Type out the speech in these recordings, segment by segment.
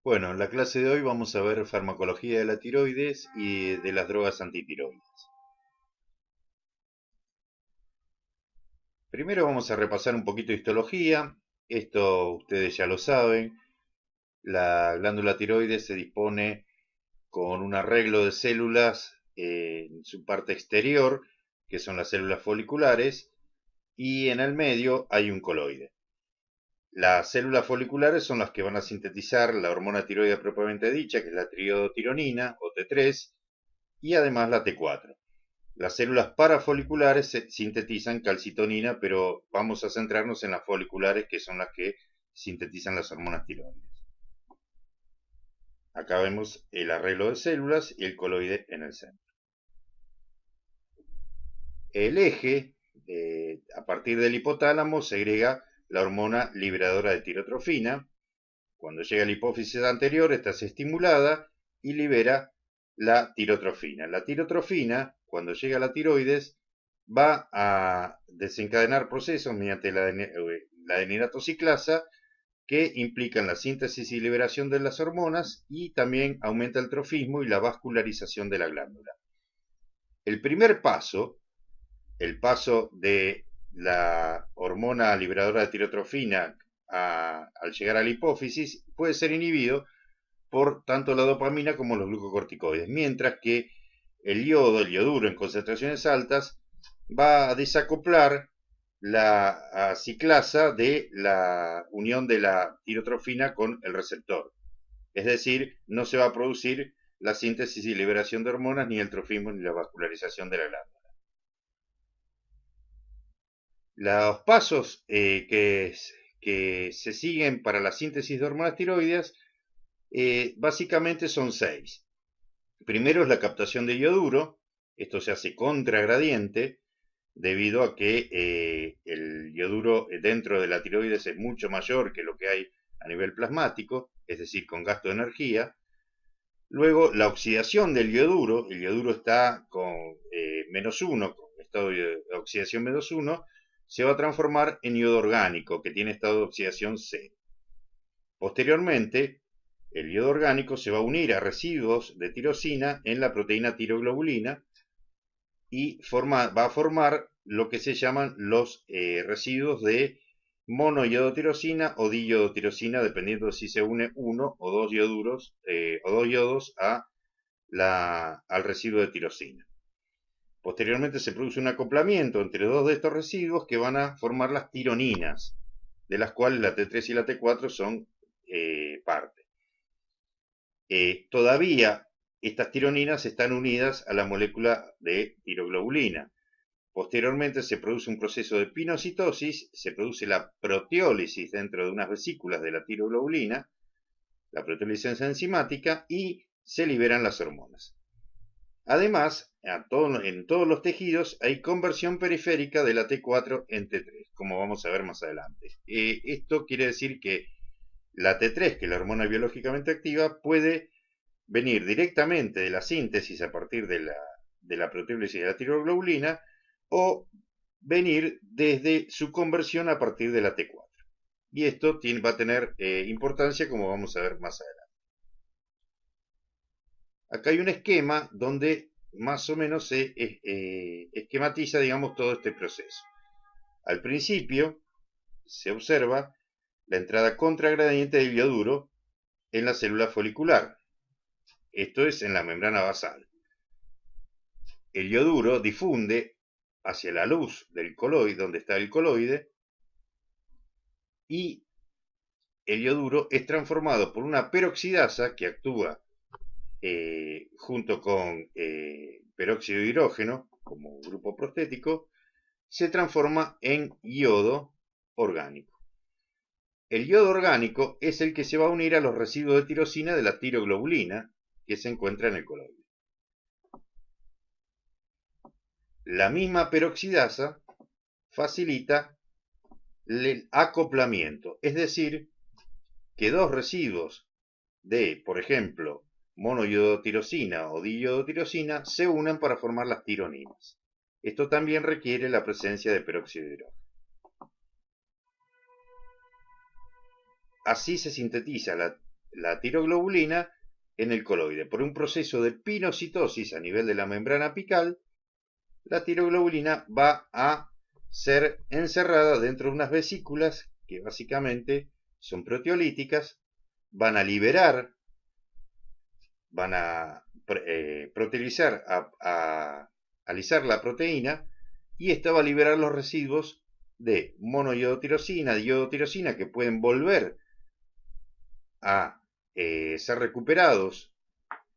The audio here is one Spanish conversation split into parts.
Bueno, en la clase de hoy vamos a ver farmacología de la tiroides y de las drogas antitiroides. Primero vamos a repasar un poquito de histología. Esto ustedes ya lo saben. La glándula tiroides se dispone con un arreglo de células en su parte exterior, que son las células foliculares, y en el medio hay un coloide. Las células foliculares son las que van a sintetizar la hormona tiroide propiamente dicha, que es la triodotironina o T3, y además la T4. Las células parafoliculares sintetizan calcitonina, pero vamos a centrarnos en las foliculares, que son las que sintetizan las hormonas tiroides. Acá vemos el arreglo de células y el coloide en el centro. El eje, a partir del hipotálamo, segrega la hormona liberadora de tirotrofina. Cuando llega a la hipófisis anterior, esta es estimulada y libera la tirotrofina. La tirotrofina, cuando llega a la tiroides, va a desencadenar procesos mediante la adeninatociclasa que implican la síntesis y liberación de las hormonas y también aumenta el trofismo y la vascularización de la glándula. El primer paso, el paso de la hormona liberadora de tirotrofina al llegar a la hipófisis, puede ser inhibido por tanto la dopamina como los glucocorticoides, mientras que el yoduro en concentraciones altas, va a desacoplar la ciclasa de la unión de la tirotrofina con el receptor. Es decir, no se va a producir la síntesis y liberación de hormonas, ni el trofismo, ni la vascularización de la glándula. Los pasos que se siguen para la síntesis de hormonas tiroides básicamente son 6. Primero es la captación de yoduro. Esto se hace contragradiente debido a que el yoduro dentro de la tiroides es mucho mayor que lo que hay a nivel plasmático, es decir, con gasto de energía. Luego, la oxidación del yoduro, el yoduro está con -1, con estado de oxidación -1, se va a transformar en yodo orgánico, que tiene estado de oxidación 0. Posteriormente, el yodo orgánico se va a unir a residuos de tirosina en la proteína tiroglobulina y va a formar lo que se llaman los residuos de monoyodotirosina o diyodotirosina, dependiendo de si se une uno o dos yoduros o dos yodos al residuo de tirosina. Posteriormente se produce un acoplamiento entre dos de estos residuos que van a formar las tironinas, de las cuales la T3 y la T4 son parte. Todavía estas tironinas están unidas a la molécula de tiroglobulina. Posteriormente se produce un proceso de pinocitosis, se produce la proteólisis dentro de unas vesículas de la tiroglobulina, la proteólisis enzimática, y se liberan las hormonas. Además, en todos los tejidos hay conversión periférica de la T4 en T3, como vamos a ver más adelante. Esto quiere decir que la T3, que es la hormona biológicamente activa, puede venir directamente de la síntesis a partir de la proteólisis de la tiroglobulina o venir desde su conversión a partir de la T4. Y esto va a tener importancia, como vamos a ver más adelante. Acá hay un esquema donde más o menos se esquematiza, digamos, todo este proceso. Al principio se observa la entrada contragradiente del yoduro en la célula folicular. Esto es en la membrana basal. El yoduro difunde hacia la luz del coloide, donde está el coloide, y el yoduro es transformado por una peroxidasa que actúa junto con peróxido de hidrógeno como grupo prostético, se transforma en yodo orgánico. El yodo orgánico es el que se va a unir a los residuos de tirosina de la tiroglobulina que se encuentra en el coloide. La misma peroxidasa facilita el acoplamiento, es decir, que dos residuos de, por ejemplo, monoyodotirosina o diyodotirosina se unen para formar las tironinas. Esto también requiere la presencia de peróxido de hidrógeno. Así se sintetiza la la tiroglobulina en el coloide. Por un proceso de pinocitosis a nivel de la membrana apical, la tiroglobulina va a ser encerrada dentro de unas vesículas que básicamente son proteolíticas, van a liberar, van a proteolizar, a alisar la proteína, y esta va a liberar los residuos de monoiodotirosina, diodotirosina, que pueden volver a ser recuperados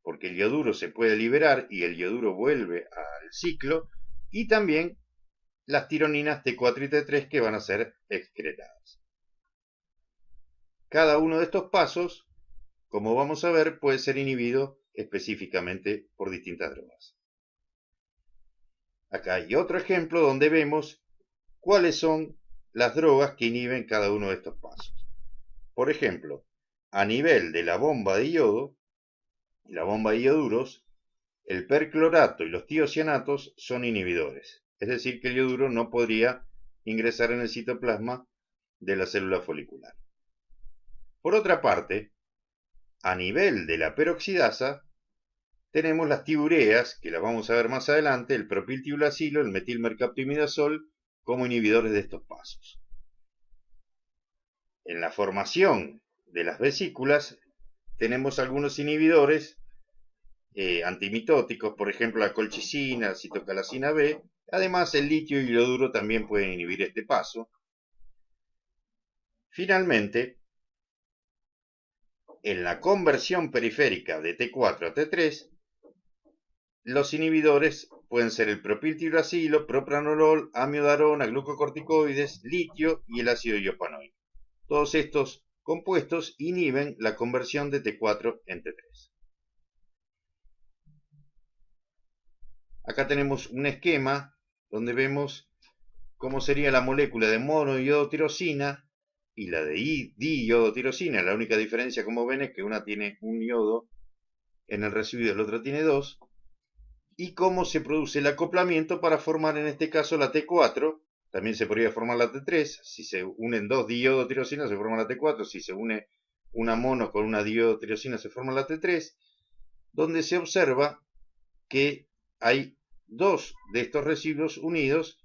porque el ioduro se puede liberar y el ioduro vuelve al ciclo, y también las tironinas T4 y T3 que van a ser excretadas. Cada uno de estos pasos, como vamos a ver, puede ser inhibido específicamente por distintas drogas. Acá hay otro ejemplo donde vemos cuáles son las drogas que inhiben cada uno de estos pasos. Por ejemplo, a nivel de la bomba de iodo y la bomba de ioduros, el perclorato y los tiocianatos son inhibidores. Es decir, que el ioduro no podría ingresar en el citoplasma de la célula folicular. Por otra parte, a nivel de la peroxidasa, tenemos las tiureas, que las vamos a ver más adelante, el propiltiuracilo, el metilmercaptoimidazol, como inhibidores de estos pasos. En la formación de las vesículas tenemos algunos inhibidores antimitóticos, por ejemplo la colchicina, la citocalcina B. Además, el litio y el ioduro también pueden inhibir este paso. Finalmente, en la conversión periférica de T4 a T3, los inhibidores pueden ser el propiltiuracilo, propranolol, amiodarona, glucocorticoides, litio y el ácido iopanoico. Todos estos compuestos inhiben la conversión de T4 en T3. Acá tenemos un esquema donde vemos cómo sería la molécula de monoiodotirosina y la de diiodotirosina. La única diferencia, como ven, es que una tiene un yodo en el residuo y la otra tiene dos. Y cómo se produce el acoplamiento para formar en este caso la T4. También se podría formar la T3. Si se unen dos diiodotirosinas se forma la T4. Si se une una mono con una diiodotirosina se forma la T3. Donde se observa que hay dos de estos residuos unidos,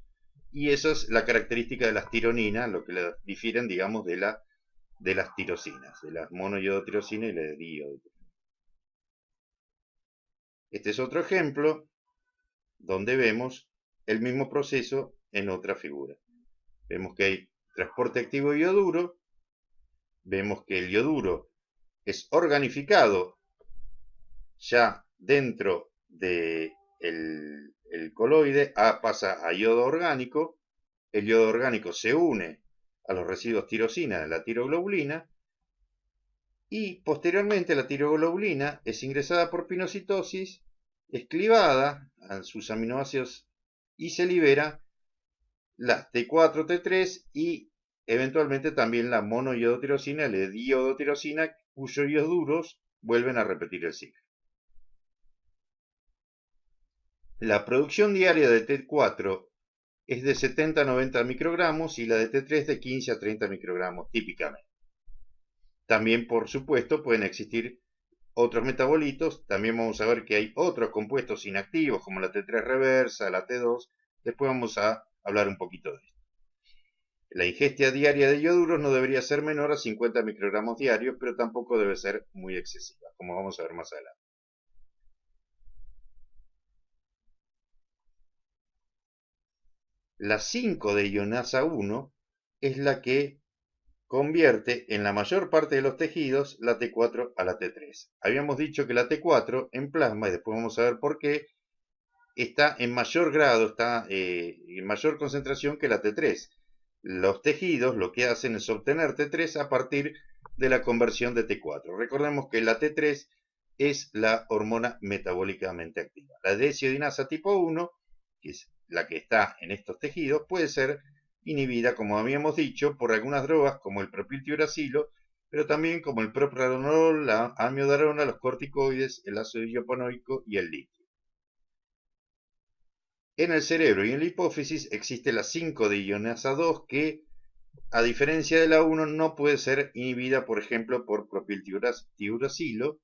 y esa es la característica de las tironinas, lo que las difieren, digamos, de las tirosinas, de las monoiodotirosina y la de diiodotirosina. Este es otro ejemplo donde vemos el mismo proceso en otra figura. Vemos que hay transporte activo de ioduro, vemos que el ioduro es organificado ya dentro del coloide, pasa a yodo orgánico, el yodo orgánico se une a los residuos tirosina de la tiroglobulina, y posteriormente la tiroglobulina es ingresada por pinocitosis, es clivada a sus aminoácidos y se libera la T4, T3 y eventualmente también la monoiodotirosina, la diiodotirosina, cuyos ioduros vuelven a repetir el ciclo. La producción diaria de T4 es de 70 a 90 microgramos y la de T3 de 15 a 30 microgramos típicamente. También, por supuesto, pueden existir otros metabolitos. También vamos a ver que hay otros compuestos inactivos como la T3 reversa, la T2. Después vamos a hablar un poquito de esto. La ingesta diaria de ioduros no debería ser menor a 50 microgramos diarios, pero tampoco debe ser muy excesiva, como vamos a ver más adelante. La 5 de ionasa 1 es la que convierte en la mayor parte de los tejidos la T4 a la T3. Habíamos dicho que la T4 en plasma, y después vamos a ver por qué, está en mayor grado, está en mayor concentración que la T3. Los tejidos lo que hacen es obtener T3 a partir de la conversión de T4. Recordemos que la T3 es la hormona metabólicamente activa. La desiodinasa tipo 1, que es la que está en estos tejidos, puede ser inhibida, como habíamos dicho, por algunas drogas como el propiltiuracilo, pero también como el propranolol, la amiodarona, los corticoides, el ácido iopanoico y el litio. En el cerebro y en la hipófisis existe la 5 de ionasa 2 que a diferencia de la 1, no puede ser inhibida, por ejemplo, por propiltiuracilo.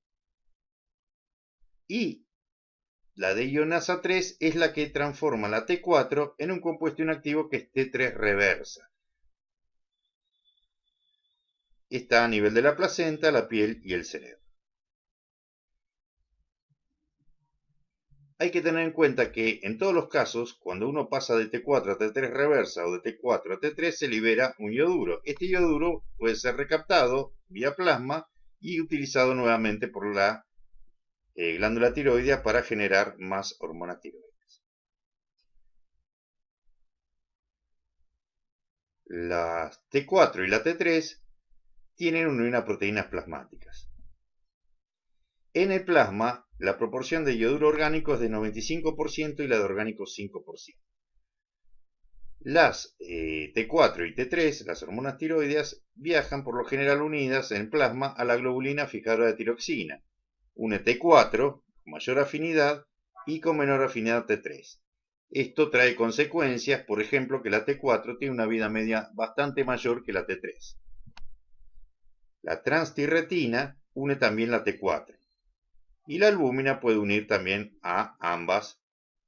Y la deionasa 3 es la que transforma la T4 en un compuesto inactivo que es T3 reversa. Está a nivel de la placenta, la piel y el cerebro. Hay que tener en cuenta que en todos los casos, cuando uno pasa de T4 a T3 reversa o de T4 a T3, se libera un ioduro. Este ioduro puede ser recaptado vía plasma y utilizado nuevamente por la glándula tiroidea para generar más hormonas tiroides. La T4 y la T3 tienen una proteínas plasmáticas. En el plasma, la proporción de yoduro orgánico es de 95% y la de orgánico 5%. Las T4 y T3, las hormonas tiroideas, viajan por lo general unidas en plasma a la globulina fijadora de tiroxina, une T4 con mayor afinidad y con menor afinidad T3. Esto trae consecuencias, por ejemplo, que la T4 tiene una vida media bastante mayor que la T3. La transtirretina une también la T4. Y la albúmina puede unir también a ambas,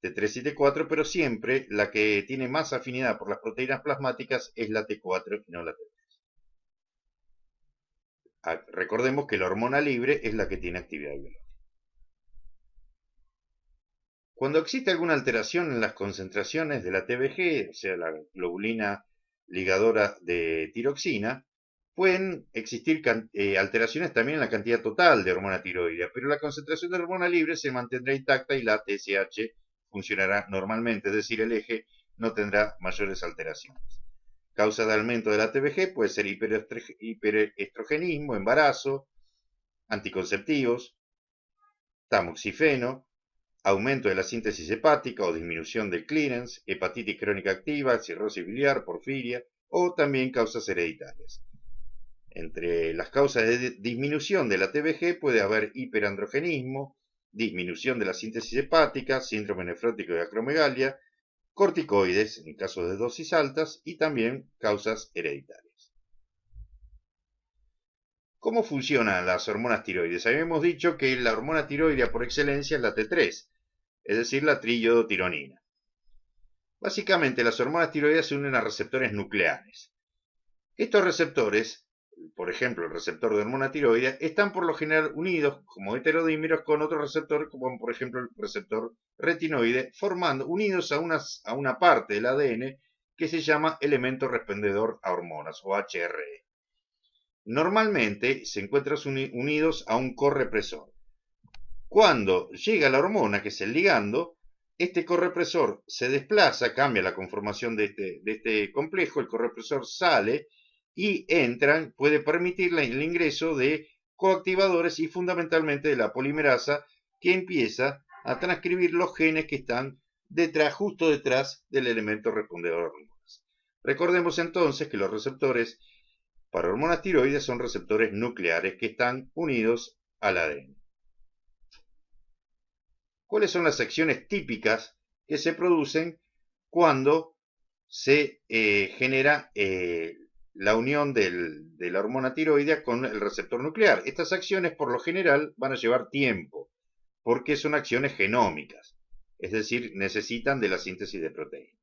T3 y T4, pero siempre la que tiene más afinidad por las proteínas plasmáticas es la T4 y no la T3. Recordemos que la hormona libre es la que tiene actividad biológica. Cuando existe alguna alteración en las concentraciones de la TBG, o sea, la globulina ligadora de tiroxina, pueden existir alteraciones también en la cantidad total de hormona tiroidea, pero la concentración de hormona libre se mantendrá intacta y la TSH funcionará normalmente, es decir, el eje no tendrá mayores alteraciones. Causa de aumento de la TBG puede ser hiperestrogenismo, embarazo, anticonceptivos, tamoxifeno, aumento de la síntesis hepática o disminución del clearance, hepatitis crónica activa, cirrosis biliar, porfiria o también causas hereditarias. Entre las causas de disminución de la TBG puede haber hiperandrogenismo, disminución de la síntesis hepática, síndrome nefrótico de acromegalia, corticoides en casos de dosis altas y también causas hereditarias. ¿Cómo funcionan las hormonas tiroides? Habíamos dicho que la hormona tiroidea por excelencia es la T3, es decir, la triiodotironina. Básicamente, las hormonas tiroideas se unen a receptores nucleares. Estos receptores, por ejemplo, el receptor de hormona tiroidea, están por lo general unidos como heterodímeros con otro receptor, como por ejemplo el receptor retinoide, unidos a una parte del ADN que se llama elemento respondedor a hormonas, o HRE. Normalmente se encuentran unidos a un correpresor. Cuando llega la hormona, que es el ligando, este correpresor se desplaza, cambia la conformación de este complejo, el correpresor sale y puede permitir el ingreso de coactivadores y fundamentalmente de la polimerasa que empieza a transcribir los genes que están justo detrás del elemento respondedor a hormonas. Recordemos entonces que los receptores para hormonas tiroides son receptores nucleares que están unidos al ADN. ¿Cuáles son las acciones típicas que se producen cuando se genera la unión de la hormona tiroidea con el receptor nuclear? Estas acciones por lo general van a llevar tiempo, porque son acciones genómicas, es decir, necesitan de la síntesis de proteínas.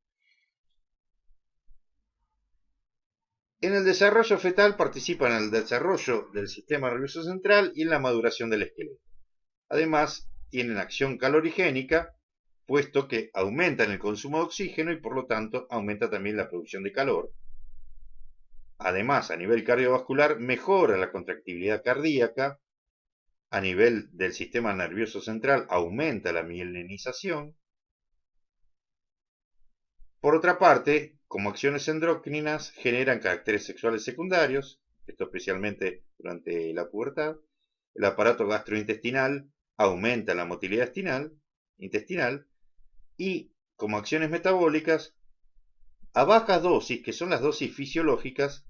En el desarrollo fetal participan en el desarrollo del sistema nervioso central y en la maduración del esqueleto. Además, tienen acción calorigénica, puesto que aumentan el consumo de oxígeno y por lo tanto aumenta también la producción de calor. Además, a nivel cardiovascular, mejora la contractibilidad cardíaca. A nivel del sistema nervioso central, aumenta la mielinización. Por otra parte, como acciones endocrinas, generan caracteres sexuales secundarios, esto especialmente durante la pubertad. El aparato gastrointestinal aumenta la motilidad intestinal y, como acciones metabólicas, a bajas dosis, que son las dosis fisiológicas,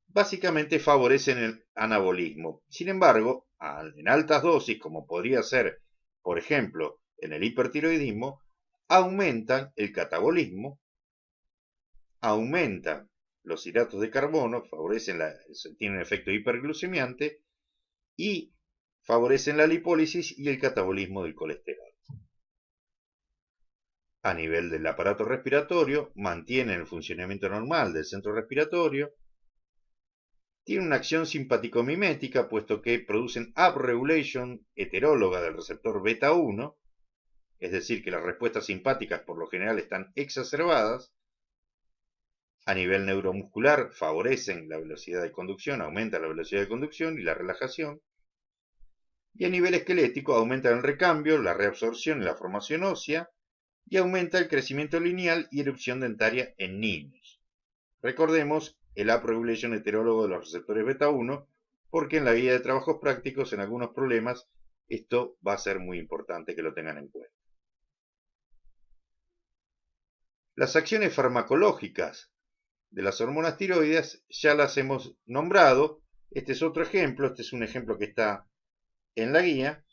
básicamente favorecen el anabolismo. Sin embargo, en altas dosis, como podría ser, por ejemplo, en el hipertiroidismo, aumentan el catabolismo, aumentan Los hidratos de carbono tienen un efecto hiperglucemiante y favorecen la lipólisis y el catabolismo del colesterol. A nivel del aparato respiratorio, mantienen el funcionamiento normal del centro respiratorio. Tienen una acción simpático-mimética, puesto que producen upregulation heteróloga del receptor beta 1, es decir, que las respuestas simpáticas por lo general están exacerbadas. A nivel neuromuscular, favorecen la velocidad de conducción, aumentan la velocidad de conducción y la relajación. Y a nivel esquelético, aumentan el recambio, la reabsorción y la formación ósea, y aumenta el crecimiento lineal y erupción dentaria en niños. Recordemos el upregulation heterólogo de los receptores beta 1, porque en la guía de trabajos prácticos, en algunos problemas, esto va a ser muy importante que lo tengan en cuenta. Las acciones farmacológicas de las hormonas tiroides ya las hemos nombrado. Este es otro ejemplo, este es un ejemplo que está en la guía,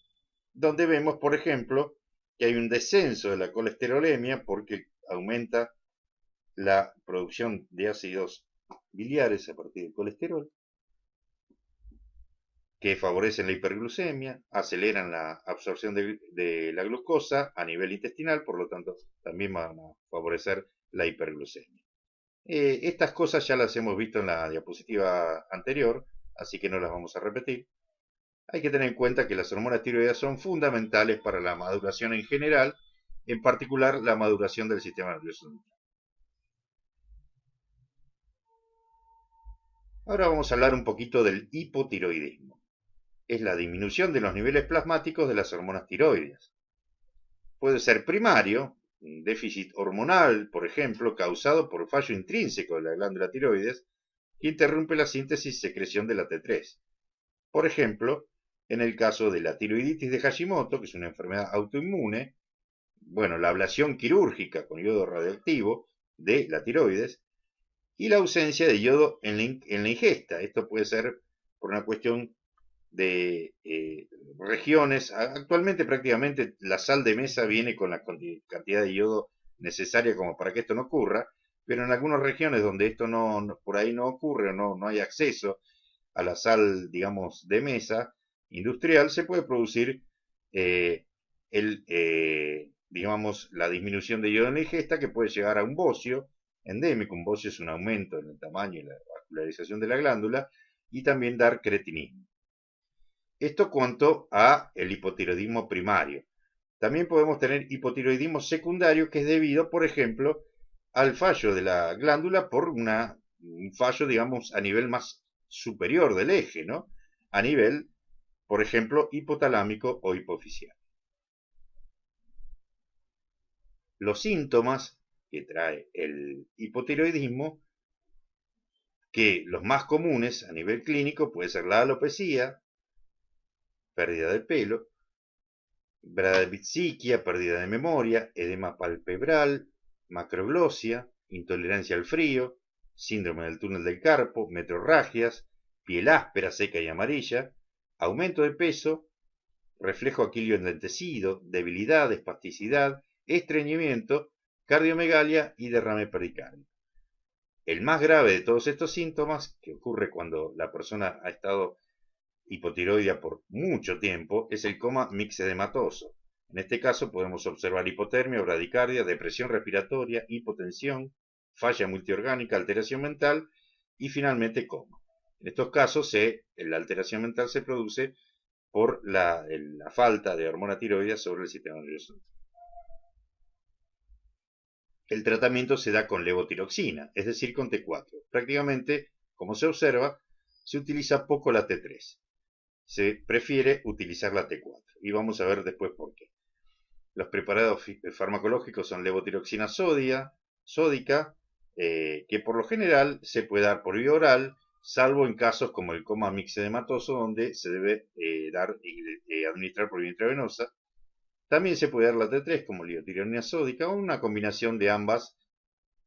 donde vemos, por ejemplo, que hay un descenso de la colesterolemia porque aumenta la producción de ácidos biliares a partir del colesterol, que favorecen la hiperglucemia, aceleran la absorción de la glucosa a nivel intestinal, por lo tanto también van a favorecer la hiperglucemia. Estas cosas ya las hemos visto en la diapositiva anterior, así que no las vamos a repetir. Hay que tener en cuenta que las hormonas tiroides son fundamentales para la maduración en general, en particular la maduración del sistema nervioso central. Ahora vamos a hablar un poquito del hipotiroidismo. Es la disminución de los niveles plasmáticos de las hormonas tiroides. Puede ser primario, un déficit hormonal, por ejemplo, causado por fallo intrínseco de la glándula tiroides, que interrumpe la síntesis y secreción de la T3. Por ejemplo, en el caso de la tiroiditis de Hashimoto, que es una enfermedad autoinmune, la ablación quirúrgica con yodo radioactivo de la tiroides y la ausencia de yodo en la ingesta. Esto puede ser por una cuestión de regiones. Actualmente prácticamente la sal de mesa viene con la cantidad de yodo necesaria como para que esto no ocurra, pero en algunas regiones donde esto por ahí no ocurre, no hay acceso a la sal, digamos, de mesa industrial, se puede producir eh, digamos, la disminución de yodo en la ingesta, que puede llegar a un bocio endémico. Un bocio es un aumento en el tamaño y la vascularización de la glándula, y también dar cretinismo. Esto cuanto a el hipotiroidismo primario. También podemos tener hipotiroidismo secundario, que es debido, por ejemplo, al fallo de la glándula por un fallo, digamos, a nivel más superior del eje, ¿no? A nivel, por ejemplo, hipotalámico o hipofisial. Los síntomas que trae el hipotiroidismo, que los más comunes a nivel clínico puede ser la alopecia, pérdida de pelo, bradipsiquia, pérdida de memoria, edema palpebral, macroglosia, intolerancia al frío, síndrome del túnel del carpo, metrorragias, piel áspera, seca y amarilla, aumento de peso, reflejo aquilio endentecido, debilidad, espasticidad, estreñimiento, cardiomegalia y derrame pericárdico. El más grave de todos estos síntomas, que ocurre cuando la persona ha estado hipotiroidea por mucho tiempo, es el coma mixedematoso. En este caso podemos observar hipotermia, bradicardia, depresión respiratoria, hipotensión, falla multiorgánica, alteración mental y finalmente coma. En estos casos la alteración mental se produce por la falta de hormona tiroidea sobre el sistema nervioso. El tratamiento se da con levotiroxina, es decir, con T4. Prácticamente, como se observa, se utiliza poco la T3. Se prefiere utilizar la T4 y vamos a ver después por qué. Los preparados farmacológicos son levotiroxina sódica, que por lo general se puede dar por vía oral, salvo en casos como el coma mixedematoso, donde se debe administrar por vía intravenosa. También se puede dar la T3 como levotiroxina sódica o una combinación de ambas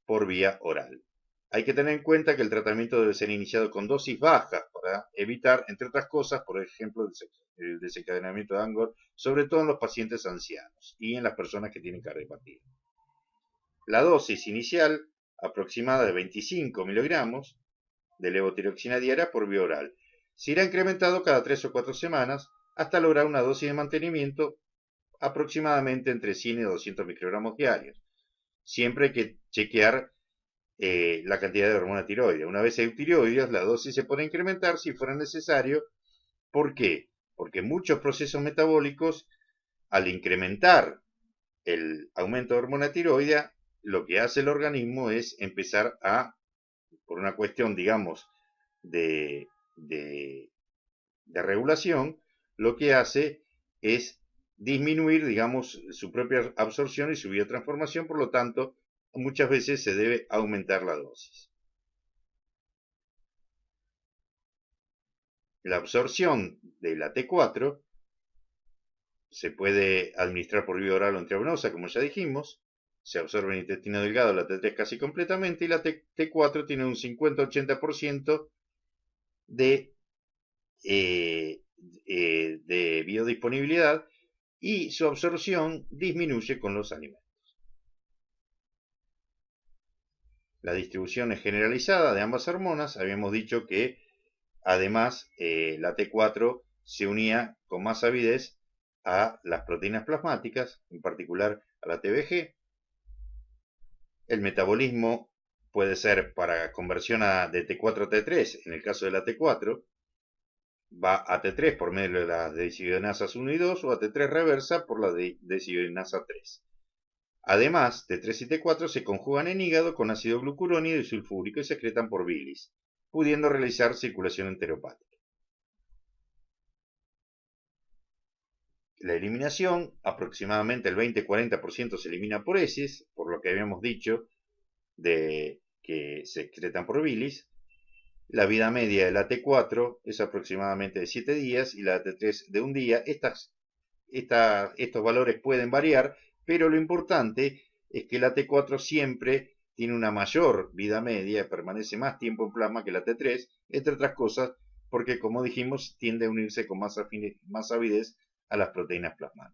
por vía oral. Hay que tener en cuenta que el tratamiento debe ser iniciado con dosis bajas para evitar, entre otras cosas, por ejemplo, el desencadenamiento de Angor, sobre todo en los pacientes ancianos y en las personas que tienen cardiopatía. La dosis inicial aproximada de 25 miligramos de levotiroxina diaria por vía oral. Se irá incrementando cada 3 o 4 semanas hasta lograr una dosis de mantenimiento aproximadamente entre 100 y 200 microgramos diarios. Siempre hay que chequear la cantidad de hormona tiroidea. Una vez eutiroides, la dosis se puede incrementar si fuera necesario. ¿Por qué? Porque muchos procesos metabólicos, al incrementar el aumento de hormona tiroidea, lo que hace el organismo es empezar a, por una cuestión, digamos, de regulación, lo que hace es disminuir, digamos, su propia absorción y su biotransformación, por lo tanto, muchas veces se debe aumentar la dosis. La absorción de la T4 se puede administrar por vía oral o intravenosa, como ya dijimos. Se absorbe en el intestino delgado la T3 casi completamente y la T4 tiene un 50-80% de biodisponibilidad y su absorción disminuye con los alimentos. La distribución es generalizada de ambas hormonas. Habíamos dicho que además la T4 se unía con más avidez a las proteínas plasmáticas, en particular a la TBG. El metabolismo puede ser para conversión de T4 a T3, en el caso de la T4, va a T3 por medio de las deshidrogenasas 1 y 2 o a T3 reversa por la deshidrogenasa 3. Además, T3 y T4 se conjugan en hígado con ácido glucurónido y sulfúrico y se secretan por bilis, pudiendo realizar circulación enteropática. La eliminación, aproximadamente el 20-40% se elimina por heces, por lo que habíamos dicho de que se excretan por bilis. La vida media de la T4 es aproximadamente de 7 días y la T3 de un día. Estos valores pueden variar, pero lo importante es que la T4 siempre tiene una mayor vida media, permanece más tiempo en plasma que la T3, entre otras cosas porque, como dijimos, tiende a unirse con más avidez a las proteínas plasmáticas.